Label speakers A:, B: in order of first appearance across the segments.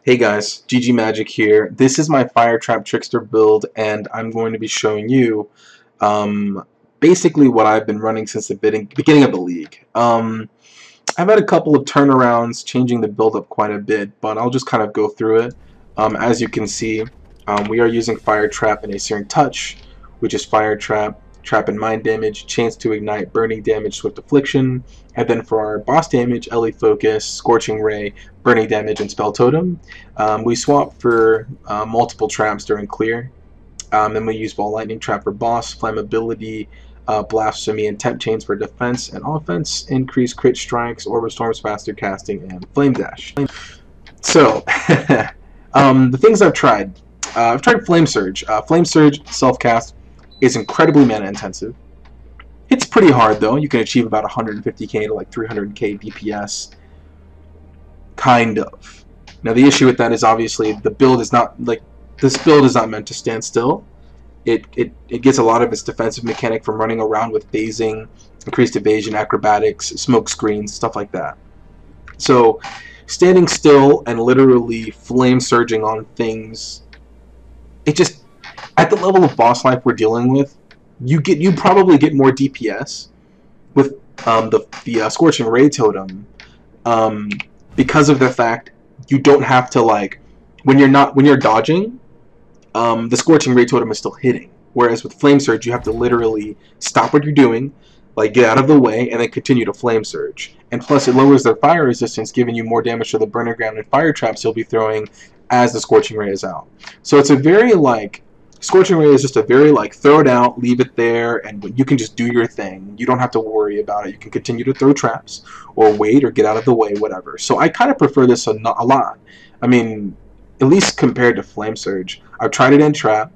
A: Hey guys, GG Magic here. This is my Fire Trap Trickster build, and I'm going to be showing you basically what I've been running since the beginning of the league. I've had a couple of turnarounds, changing the build up quite a bit, but I'll just kind of go through it. As you can see, we are using Fire Trap and a Searing Touch, which is Fire Trap, Trap and Mind damage, Chance to Ignite, Burning damage, Swift Affliction, and then for our boss damage, LE Focus, Scorching Ray, Burning damage, and Spell Totem. We swap for multiple traps during clear. Then we use Ball Lightning Trap for boss, Flammability, Blasphemy, and Temp Chains for defense and offense, increase crit strikes, Orb of Storms, faster casting, and Flame Dash. So, the things I've tried Flame Surge. Flame Surge self-cast is incredibly mana intensive. It's pretty hard though. You can achieve about 150k to like 300k DPS. Kind of. Now the issue with that is obviously the build is not like this build is not meant to stand still. It gets a lot of its defensive mechanic from running around with phasing, increased evasion, acrobatics, smoke screens, stuff like that. So standing still and literally flame surging on things, it just, at the level of boss life we're dealing with, you probably get more DPS with the Scorching Ray totem, because of the fact you don't have to, like, when you're dodging, the Scorching Ray totem is still hitting, whereas with Flame Surge you have to literally stop what you're doing, like get out of the way, and then continue to Flame Surge. And plus it lowers their fire resistance, giving you more damage to the burner ground and fire traps you'll be throwing as the Scorching Ray is out. So it's a very, like, Scorching Ray is just a very, like, throw it out, leave it there, and you can just do your thing. You don't have to worry about it. You can continue to throw traps, or wait, or get out of the way, whatever. So I kind of prefer this a lot. I mean, at least compared to Flame Surge. I've tried it in Trap.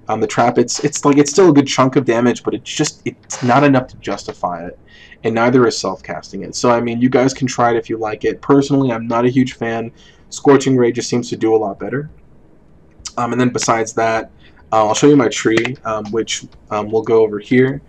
A: The Trap, it's still a good chunk of damage, but it's not enough to justify it, and neither is self-casting it. So I mean, you guys can try it if you like it. Personally, I'm not a huge fan. Scorching Ray just seems to do a lot better. And then besides that, I'll show you my tree, which we'll go over here.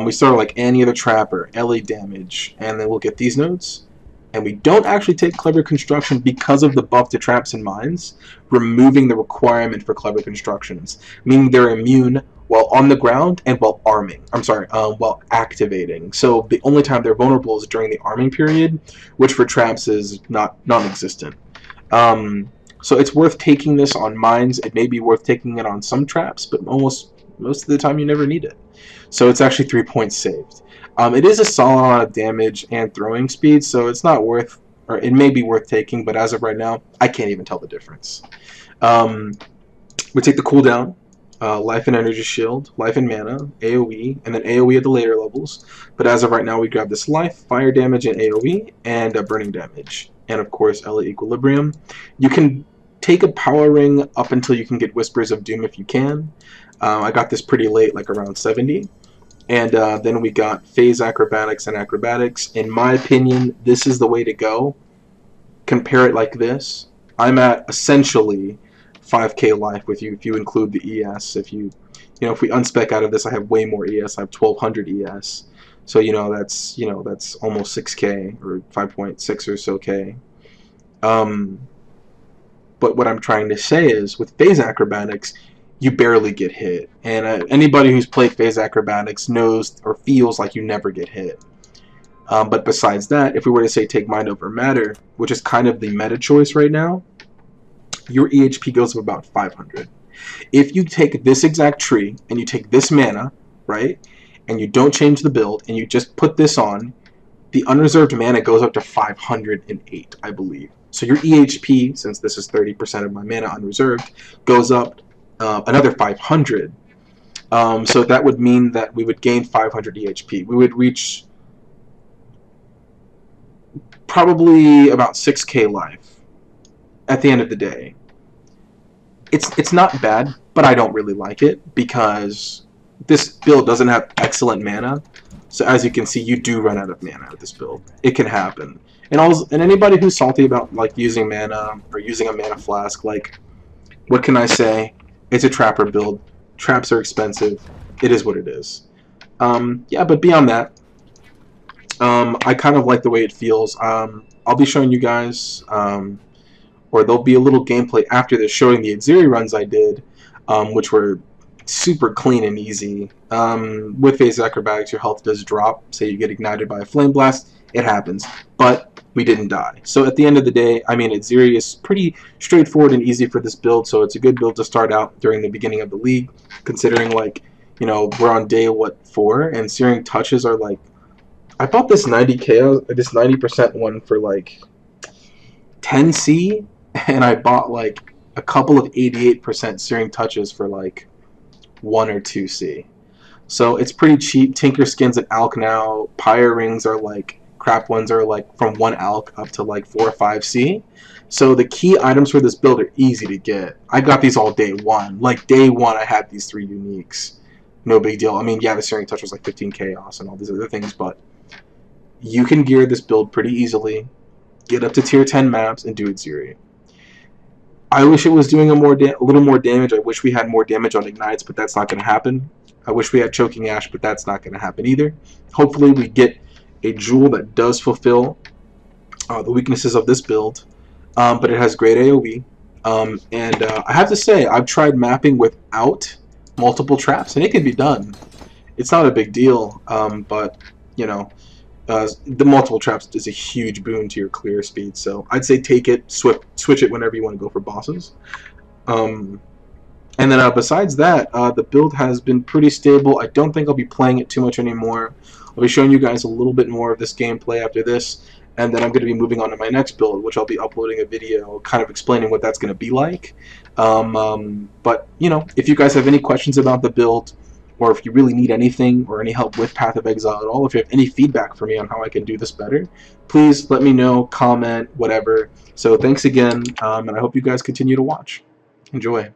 A: We start like any other trapper, LE damage, and then we'll get these nodes. And we don't actually take Clever Construction because of the buff to traps and mines, removing the requirement for Clever Constructions, meaning they're immune while on the ground and while arming. While activating. So the only time they're vulnerable is during the arming period, which for traps is non-existent. So it's worth taking this on mines. It may be worth taking it on some traps, but most of the time you never need it. So it's actually 3 points saved. It is a solid amount of damage and throwing speed, so it's not worth, or it may be worth taking, but as of right now, I can't even tell the difference. We take the cooldown, life and energy shield, life and mana, AoE, and then AoE at the later levels. But as of right now, we grab this life, fire damage, and AoE, and burning damage. And of course, LE Equilibrium. You can take a power ring up until you can get Whispers of Doom if you can. I got this pretty late, like around 70. And then we got Phase Acrobatics and Acrobatics. In my opinion, this is the way to go. Compare it like this. I'm at essentially 5k life with you if you include the ES. If we unspec out of this, I have way more ES. I have 1200 ES. So that's almost 6k or 5.6 or so k. But what I'm trying to say is, with Phase Acrobatics, you barely get hit, and anybody who's played Phase Acrobatics knows or feels like you never get hit. But besides that, if we were to say take Mind over Matter, which is kind of the meta choice right now, your EHP goes up about 500. If you take this exact tree and you take this mana, right, and you don't change the build and you just put this on, the unreserved mana goes up to 508, I believe. So your EHP, since this is 30% of my mana unreserved, goes up another 500. So that would mean that we would gain 500 EHP. We would reach probably about 6k life at the end of the day. It's not bad, but I don't really like it because this build doesn't have excellent mana. So as you can see, you do run out of mana with this build. It can happen. And anybody who's salty about like using mana or using a mana flask, like, what can I say? It's a trapper build. Traps are expensive. It is what it is. Yeah, but beyond that, I kind of like the way it feels. I'll be showing you guys or there'll be a little gameplay after this showing the Atziri runs I did, which were super clean and easy. With phase acrobatics, your health does drop. Say you get ignited by a flame blast, it happens. But we didn't die. So at the end of the day, I mean, Atziri is pretty straightforward and easy for this build, so it's a good build to start out during the beginning of the league, considering, like, you know, we're on day, 4, and Searing Touches are, like, I bought this 90k, this 90% one for, like, 10C, and I bought, like, a couple of 88% Searing Touches for, like, 1 or 2C. So it's pretty cheap. Tinker skins at Alk now. Pyre rings are, like, crap ones are like from 1 Alk up to like 4 or 5C. So the key items for this build are easy to get. I got these all day 1. Like day 1 I had these 3 uniques. No big deal. I mean, yeah, the Searing Touch was like 15 chaos and all these other things, but you can gear this build pretty easily. Get up to tier 10 maps and do Atziri. I wish it was doing a little more damage. I wish we had more damage on ignites, but that's not going to happen. I wish we had Choking Ash, but that's not going to happen either. Hopefully we get a jewel that does fulfill the weaknesses of this build, but it has great AoE. And I have to say, I've tried mapping without multiple traps, and it can be done. It's not a big deal, but, you know, the multiple traps is a huge boon to your clear speed. So I'd say take it, switch it whenever you want to go for bosses. And then besides that, the build has been pretty stable. I don't think I'll be playing it too much anymore. I'll be showing you guys a little bit more of this gameplay after this, and then I'm going to be moving on to my next build, which I'll be uploading a video kind of explaining what that's going to be like. But, you know, if you guys have any questions about the build, or if you really need anything or any help with Path of Exile at all, if you have any feedback for me on how I can do this better, please let me know, comment, whatever. So thanks again, and I hope you guys continue to watch. Enjoy.